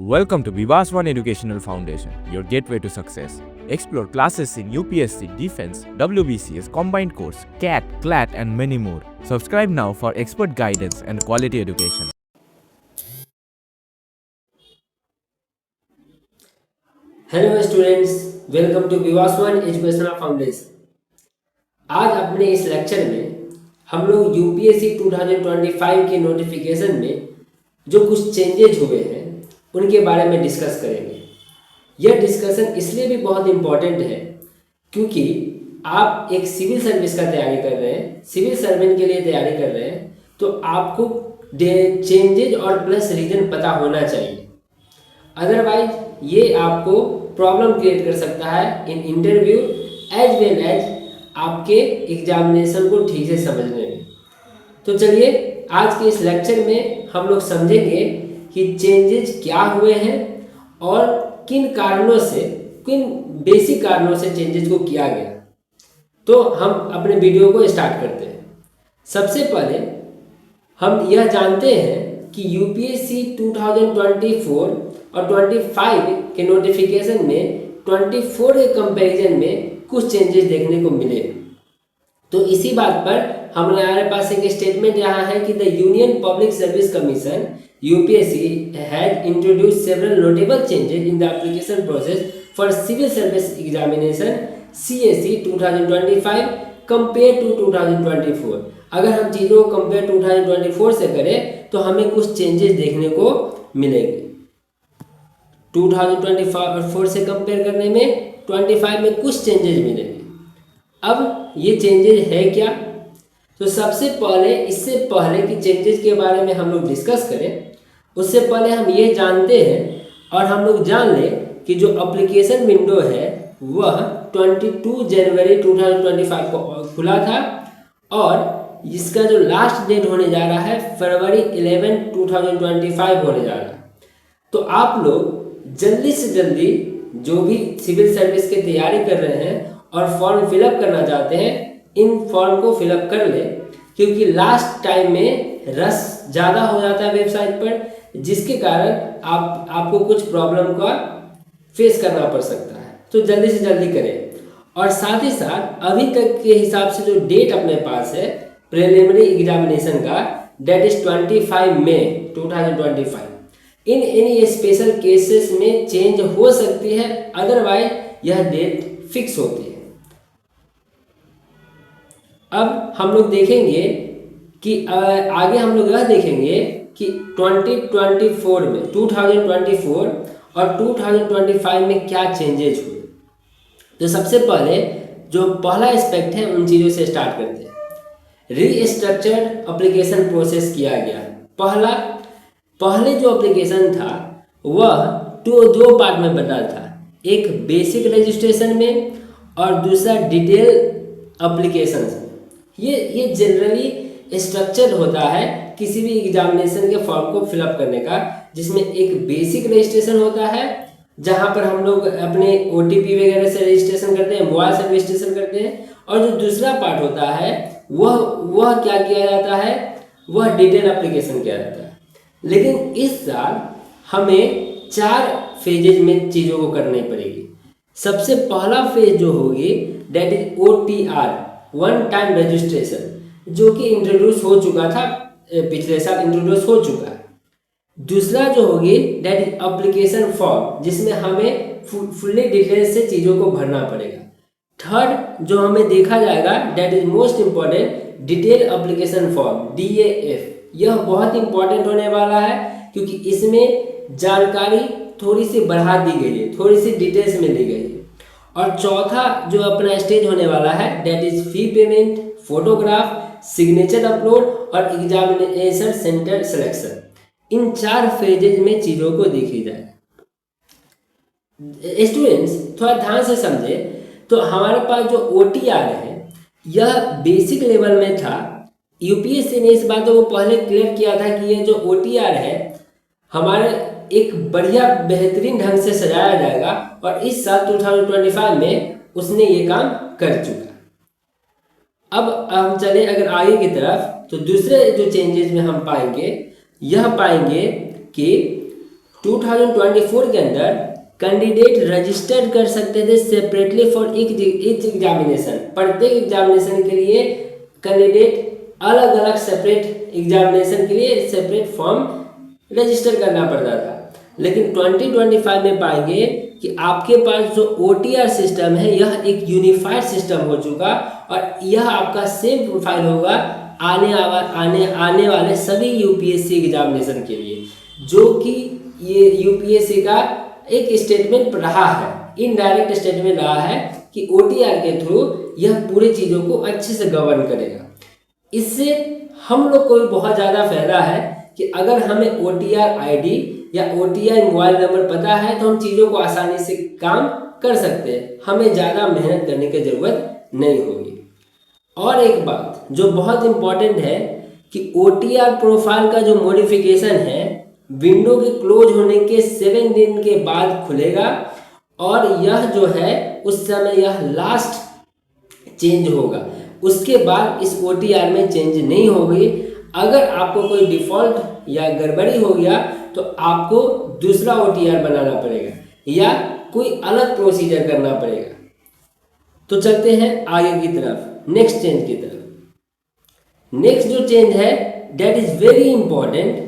Welcome to Vivas One Educational Foundation, your gateway to success. Explore classes in UPSC, Defense, WBCS, Combined Course, CAT, CLAT, and many more. Subscribe now for expert guidance and quality education. Hello students, welcome to Vivas one educational foundation. आज अपने इस lecture में हम लोग UPSC 2025 के notification में जो कुछ चेंजेज हुए हैं उनके बारे में डिस्कस करेंगे। यह डिस्कशन इसलिए भी बहुत इम्पॉर्टेंट है क्योंकि आप एक सिविल सर्विस का तैयारी कर रहे हैं, सिविल सर्वेंट के लिए तैयारी कर रहे हैं, तो आपको चेंजेज और प्लस रीजन पता होना चाहिए। अदरवाइज ये आपको प्रॉब्लम क्रिएट कर सकता है in interview as well as आपके एग्जामिनेशन को ठीक से समझने में। तो चलिए आज के इस लेक्चर में हम लोग समझेंगे कि चेंजेस क्या हुए हैं और किन कारणों से, किन बेसिक कारणों से चेंजेस को किया गया। तो हम अपने वीडियो को स्टार्ट करते हैं। सबसे पहले हम यह जानते हैं कि यूपीएससी 2024 और 25 के नोटिफिकेशन में 24 के कंपैरिजन में कुछ चेंजेस देखने को मिले। तो इसी बात पर हमारे पास एक स्टेटमेंट यहाँ है कि the Union Public Service Commission UPSC has introduce several notable changes in the application process for civil service examination CSE 2025 compare to 2024। अगर हम चीज़ों को कंपेयर 2024 से करें तो हमें कुछ चेंजेस देखने को मिलेंगे। 2024 से कंपेयर करने में 25 में कुछ चेंजेस मिलेंगे। अब ये चेंजेस है क्या? तो सबसे पहले, इससे पहले कि चेंजेस के बारे में हम लोग डिस्कस करें, उससे पहले हम ये जानते हैं और हम लोग जान लें कि जो एप्लीकेशन विंडो है वह 22 जनवरी 2025 को खुला था और इसका जो लास्ट डेट होने जा रहा है फरवरी 11, 2025 होने जा रहा है। तो आप लोग जल्दी से जल्दी जो भी सिविल सर्विस की तैयारी कर रहे हैं और फॉर्म फिलअप करना चाहते हैं, इन फॉर्म को फिलअप कर ले, क्योंकि लास्ट टाइम में रश ज़्यादा हो जाता है वेबसाइट पर, जिसके कारण आपको कुछ प्रॉब्लम का फेस करना पड़ सकता है। तो जल्दी से जल्दी करें। और साथ ही साथ अभी तक के हिसाब से जो डेट अपने पास है प्रिलिमिनरी एग्जामिनेशन का, date is 25 May 2025। In any special cases में चेंज हो सकती है, अदरवाइज यह डेट फिक्स होती है। अब हम लोग देखेंगे कि आगे हम लोग यह देखेंगे कि 2024 में 2024 और 2025 में क्या चेंजेस हुए। तो सबसे पहले जो पहला एस्पेक्ट है उन चीज़ों से स्टार्ट करते हैं। रीस्ट्रक्चर्ड एप्लीकेशन प्रोसेस किया गया। पहले जो एप्लीकेशन था वह दो पार्ट में बटा था, एक बेसिक रजिस्ट्रेशन में और दूसरा डिटेल एप्लीकेशन में। ये जनरली स्ट्रक्चर होता है किसी भी एग्जामिनेशन के फॉर्म को फिलअप करने का, जिसमें एक बेसिक रजिस्ट्रेशन होता है जहां पर हम लोग अपने OTP वगैरह से रजिस्ट्रेशन करते हैं, मोबाइल से रजिस्ट्रेशन करते हैं, और जो दूसरा पार्ट होता है वह क्या किया जाता है, वह डिटेल एप्लीकेशन किया जाता है। लेकिन इस साल हमें 4 फेजेज में चीज़ों को करनी पड़ेगी। सबसे पहला फेज जो होगी date is OTR, one time registration, जो कि इंट्रोड्यूस हो चुका था, पिछले साल इंट्रोड्यूस हो चुका है। दूसरा जो होगी डेट इज एप्लीकेशन फॉर्म, जिसमें हमें फुल्ली डिटेल से चीज़ों को भरना पड़ेगा। थर्ड जो हमें देखा जाएगा date is most important, detail application form, DAF। यह बहुत इंपॉर्टेंट होने वाला है क्योंकि इसमें जानकारी थोड़ी सी बढ़ा दी गई है, थोड़ी सी डिटेल्स में दी गई है। और चौथा जो अपना स्टेज होने वाला है date is fee payment, photograph, signature upload और एग्जामिनेशन सेंटर सिलेक्शन। इन 4 फेजेज में चीज़ों को देखी जाए। स्टूडेंट्स थोड़ा ध्यान से समझे, तो हमारे पास जो OTR है यह बेसिक लेवल में था। यूपीएससी ने इस बातों को पहले क्लियर किया था कि ये जो OTR है हमारे एक बढ़िया बेहतरीन ढंग से सजाया जाएगा, और इस साल 2025 में उसने ये काम कर चुका। अब हम चले अगर आगे की तरफ, तो दूसरे जो चेंजेस में हम पाएंगे, यह पाएंगे कि 2024 के अंदर कैंडिडेट रजिस्टर कर सकते थे सेपरेटली फॉर ईच एग्जामिनेशन। प्रत्येक एग्जामिनेशन के लिए कैंडिडेट अलग अलग सेपरेट एग्जामिनेशन के लिए सेपरेट फॉर्म रजिस्टर करना पड़ता था। लेकिन 2025 में पाएंगे कि आपके पास जो OTR सिस्टम है यह एक यूनिफाइड सिस्टम हो चुका और यह आपका सेम प्रोफाइल होगा आने वाले सभी यूपीएससी एग्जामिनेशन के लिए, जो कि ये यूपीएससी का एक स्टेटमेंट रहा है, इनडायरेक्ट स्टेटमेंट रहा है कि OTR के थ्रू यह पूरी चीज़ों को अच्छे से गवर्न करेगा। इससे हम लोग को भी बहुत ज़्यादा फायदा है कि अगर हमें OTR ID या OTR मोबाइल नंबर पता है तो हम चीज़ों को आसानी से काम कर सकते हैं, हमें ज़्यादा मेहनत करने की ज़रूरत नहीं होगी। और एक बात जो बहुत इम्पॉर्टेंट है कि OTR प्रोफाइल का जो मॉडिफिकेशन है विंडो के क्लोज होने के 7 दिन के बाद खुलेगा और यह जो है उस समय यह लास्ट चेंज होगा, उसके बाद इस OTR में चेंज नहीं होगी। अगर आपको कोई डिफ़ॉल्ट या गड़बड़ी हो गया तो आपको दूसरा OTR बनाना पड़ेगा या कोई अलग प्रोसीजर करना पड़ेगा। तो चलते हैं आगे की तरफ, नेक्स्ट चेंज की तरफ। नेक्स्ट जो चेंज है दैट इज़ वेरी इंपॉर्टेंट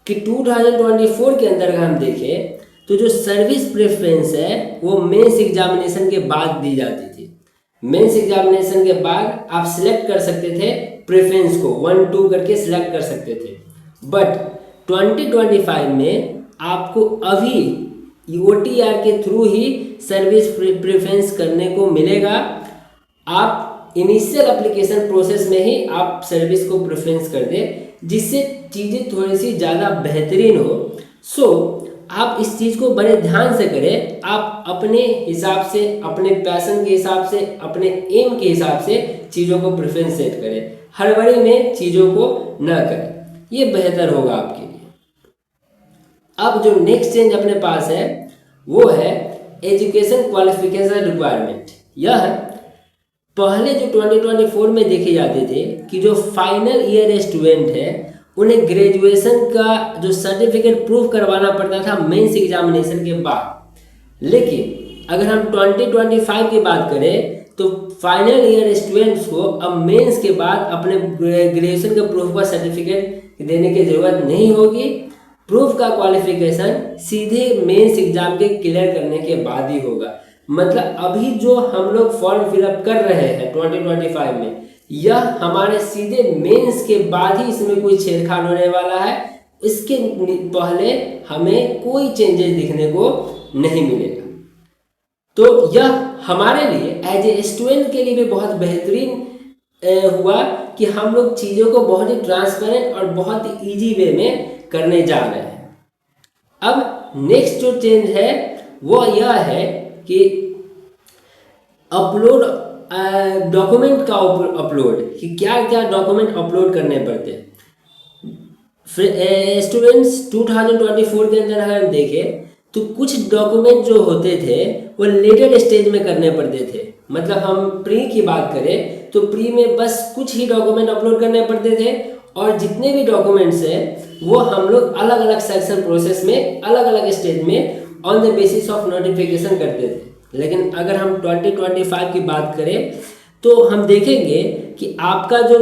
कि 2024 के अंदर अगर हम देखें तो जो सर्विस प्रेफरेंस है वो मेंस एग्जामिनेशन के बाद दी जाती थी। मेंस एग्जामिनेशन के बाद आप सिलेक्ट कर सकते थे प्रेफरेंस को 1-2 करके सिलेक्ट कर सकते थे, बट 2025 में आपको अभी OTR के थ्रू ही सर्विस प्रेफरेंस करने को मिलेगा। आप इनिशियल एप्लीकेशन प्रोसेस में ही आप सर्विस को प्रेफरेंस कर दें, जिससे चीज़ें थोड़ी सी ज़्यादा बेहतरीन हो। सो आप इस चीज़ को बड़े ध्यान से करें, आप अपने हिसाब से, अपने पैशन के हिसाब से, अपने एम के हिसाब से चीज़ों को प्रेफरेंस सेट करें, हड़बड़ी में चीज़ों को न करें, ये बेहतर होगा आपके लिए। अब जो नेक्स्ट चेंज अपने पास है वो है एजुकेशन क्वालिफिकेशन रिक्वायरमेंट। यह पहले जो 2024 में देखे जाते थे कि जो फाइनल ईयर स्टूडेंट है उन्हें ग्रेजुएशन का जो सर्टिफिकेट प्रूफ करवाना पड़ता था मेंस एग्जामिनेशन के बाद। लेकिन अगर हम 2025 की बात करें तो फाइनल ईयर स्टूडेंट्स को अब मेंस के बाद अपने ग्रेजुएशन के प्रूफ का सर्टिफिकेट देने की ज़रूरत नहीं होगी। प्रूफ का क्वालिफिकेशन सीधे मेंस एग्जाम के क्लियर करने के बाद ही होगा। मतलब अभी जो हम लोग फॉर्म फिलअप कर रहे हैं 2025 में, यह हमारे सीधे मेंस के बाद ही इसमें कोई छेड़छाड़ होने वाला है। इसके पहले हमें कोई चेंजेस दिखने को नहीं मिलेगा। तो यह हमारे लिए एज ए स्टूडेंट के लिए भी बहुत बेहतरीन हुआ कि हम लोग चीज़ों को बहुत ही ट्रांसपेरेंट और बहुत ही ईजी वे में करने जा रहे हैं। अब नेक्स्ट जो चेंज है वो यह है कि अपलोड डॉक्यूमेंट का अपलोड, कि क्या क्या डॉक्यूमेंट अपलोड करने पड़ते हैं। स्टूडेंट्स 2024 के अंदर अगर हम देखें तो कुछ डॉक्यूमेंट जो होते थे वो लेटर स्टेज में करने पड़ते थे। मतलब हम प्री की बात करें तो प्री में बस कुछ ही डॉक्यूमेंट अपलोड करने पड़ते थे और जितने भी डॉक्यूमेंट्स हैं वो हम लोग अलग अलग सेक्शन प्रोसेस में अलग अलग स्टेज में on the basis of notification करते थे। लेकिन अगर हम 2025 की बात करें तो हम देखेंगे कि आपका जो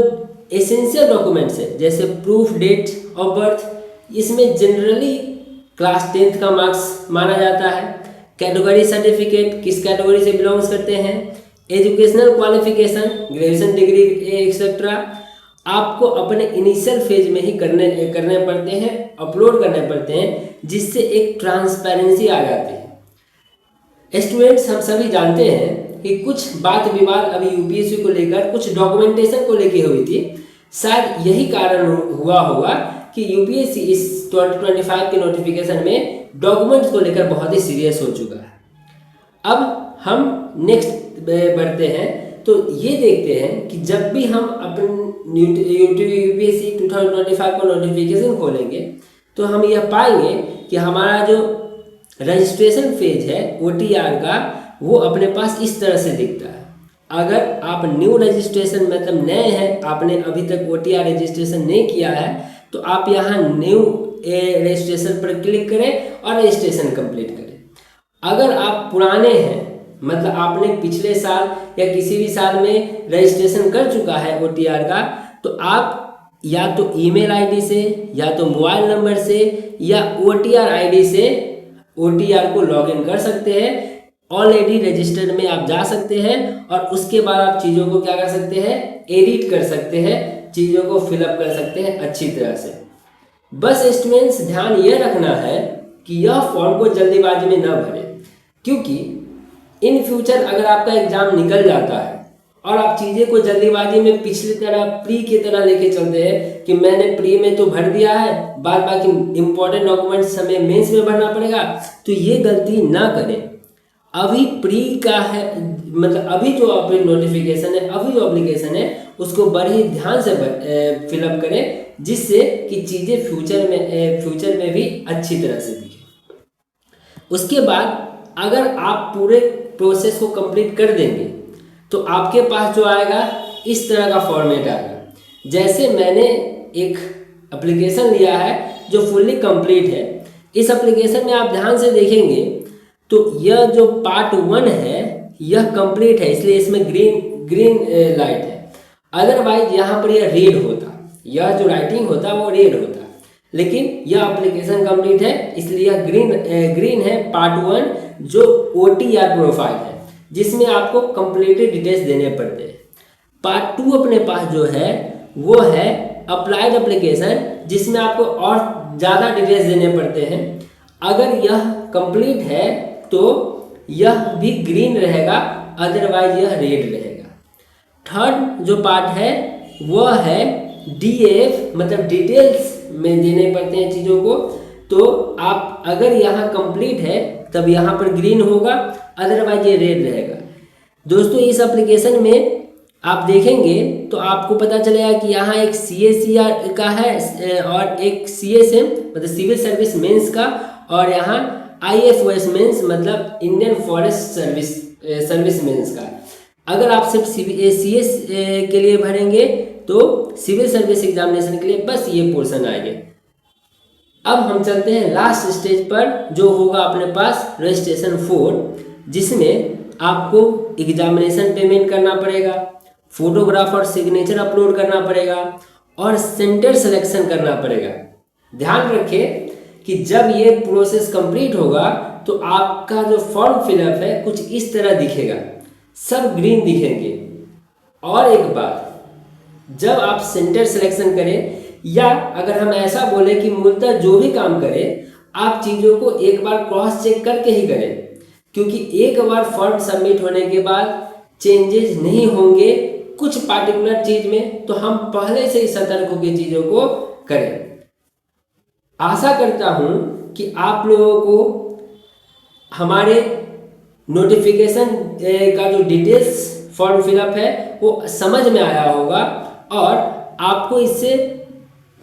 एसेंशियल डॉक्यूमेंट्स है जैसे प्रूफ डेट ऑफ बर्थ, इसमें जनरली क्लास 10th का मार्क्स माना जाता है। कैटेगरी सर्टिफिकेट, किस कैटेगरी से बिलोंग्स करते हैं, educational qualification, graduation degree etcetera, आपको अपने इनिशियल फेज में ही करने पड़ते हैं, अपलोड करने पड़ते हैं, जिससे एक ट्रांसपेरेंसी आ जाती है। स्टूडेंट्स हम सभी जानते हैं कि कुछ बात विवाद अभी यूपीएससी को लेकर कुछ डॉक्यूमेंटेशन को लेकर हुई थी। शायद यही कारण हुआ होगा कि यूपीएससी इस 2025 के नोटिफिकेशन में डॉक्यूमेंट्स को लेकर बहुत ही सीरियस हो चुका है। अब हम नेक्स्ट बढ़ते हैं तो ये देखते हैं कि जब भी हम अपने यूपीएससी 2025 का नोटिफिकेशन खोलेंगे तो हम यह पाएंगे कि हमारा जो रजिस्ट्रेशन फेज है OTR का वो अपने पास इस तरह से दिखता है। अगर आप न्यू रजिस्ट्रेशन मतलब नए हैं, आपने अभी तक OTR रजिस्ट्रेशन नहीं किया है तो आप यहाँ न्यू रजिस्ट्रेशन पर क्लिक करें और रजिस्ट्रेशन कंप्लीट करें। अगर आप पुराने हैं, मतलब आपने पिछले साल या किसी भी साल में रजिस्ट्रेशन कर चुका है OTR का, तो आप या तो ईमेल आईडी से या तो मोबाइल नंबर से या OTR आईडी से OTR को लॉगिन कर सकते हैं। ऑलरेडी रजिस्टर्ड में आप जा सकते हैं और उसके बाद आप चीज़ों को क्या कर सकते हैं, एडिट कर सकते हैं, चीज़ों को फिलअप कर सकते हैं अच्छी तरह से। बस स्टूडेंट्स ध्यान ये रखना है कि यह फॉर्म को जल्दीबाजी में न भरें, क्योंकि इन फ्यूचर अगर आपका एग्जाम निकल जाता है और आप चीज़ें को जल्दीबाजी में पिछली तरह प्री की तरह लेके चलते हैं कि मैंने प्री में तो भर दिया है, बाद बाकी इंपॉर्टेंट डॉक्यूमेंट्स हमें मेंस में भरना पड़ेगा, तो ये गलती ना करें। अभी प्री का है, मतलब अभी जो अपनी नोटिफिकेशन है, अभी जो एप्लीकेशन है, उसको बड़े ध्यान से फिलअप करें, जिससे कि चीज़ें फ्यूचर में भी अच्छी तरह से दिखें। उसके बाद अगर आप पूरे प्रोसेस को कंप्लीट कर देंगे तो आपके पास जो आएगा इस तरह का फॉर्मेट आएगा। जैसे मैंने एक एप्लीकेशन लिया है जो फुल्ली कंप्लीट है। इस एप्लीकेशन में आप ध्यान से देखेंगे तो यह जो पार्ट 1 है यह कंप्लीट है, इसलिए इसमें ग्रीन लाइट है। अदरवाइज यहाँ पर यह रेड होता, यह जो राइटिंग होता वो रेड होता, लेकिन यह एप्लीकेशन कंप्लीट है इसलिए यह ग्रीन है। पार्ट 1 जो OTR प्रोफाइल है, जिसमें आपको कंप्लीटेड डिटेल्स देने पड़ते हैं। पार्ट 2 अपने पास जो है वो है अप्लाइड एप्लीकेशन, जिसमें आपको और ज़्यादा डिटेल्स देने पड़ते हैं। अगर यह कंप्लीट है तो यह भी ग्रीन रहेगा, अदरवाइज यह रेड रहेगा। थर्ड जो पार्ट है वह है DF, मतलब डिटेल्स में देने पड़ते हैं चीज़ों को। तो आप अगर यहाँ कंप्लीट है तब यहाँ पर ग्रीन होगा, अदरवाइज ये रेड रहेगा। दोस्तों इस एप्लीकेशन में आप देखेंगे तो आपको पता चलेगा कि यहाँ एक CACR का है और एक CSM मतलब सिविल सर्विस मेंस का, और यहाँ IFOS मेंस मतलब इंडियन फॉरेस्ट सर्विस मेंस का। अगर आप सिर्फ CS के लिए भरेंगे तो सिविल सर्विस एग्जामिनेशन के लिए बस ये पोर्शन आएंगे। अब हम चलते हैं लास्ट स्टेज पर, जो होगा अपने पास रजिस्ट्रेशन 4, जिसमें आपको एग्जामिनेशन पेमेंट करना पड़ेगा, फोटोग्राफ और सिग्नेचर अपलोड करना पड़ेगा और सेंटर सिलेक्शन करना पड़ेगा। ध्यान रखें कि जब ये प्रोसेस कंप्लीट होगा तो आपका जो फॉर्म फिलअप है कुछ इस तरह दिखेगा, सब ग्रीन दिखेंगे। और एक बात, जब आप सेंटर सिलेक्शन करें या अगर हम ऐसा बोले कि मूलतः जो भी काम करें आप चीज़ों को एक बार क्रॉस चेक करके ही करें, क्योंकि एक बार फॉर्म सबमिट होने के बाद चेंजेस नहीं होंगे कुछ पार्टिकुलर चीज़ में, तो हम पहले से ही सतर्क होकर चीज़ों को करें। आशा करता हूँ कि आप लोगों को हमारे नोटिफिकेशन का जो डिटेल्स फॉर्म फिलअप है वो समझ में आया होगा और आपको इससे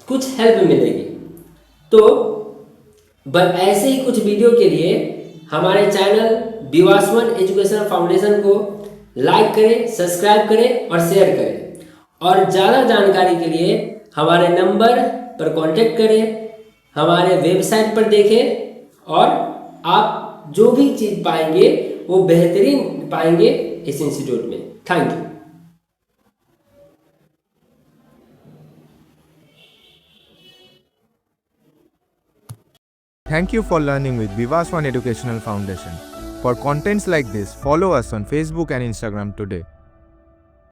कुछ हेल्प मिलेगी। तो बस ऐसे ही कुछ वीडियो के लिए हमारे चैनल विवासवन एजुकेशन फाउंडेशन को लाइक करें, सब्सक्राइब करें और शेयर करें। और ज़्यादा जानकारी के लिए हमारे नंबर पर कांटेक्ट करें, हमारे वेबसाइट पर देखें और आप जो भी चीज़ पाएंगे वो बेहतरीन पाएंगे इस इंस्टीट्यूट में। Thank you. Thank you for learning with Vivas One Educational Foundation. For contents like this, follow us on Facebook and Instagram today.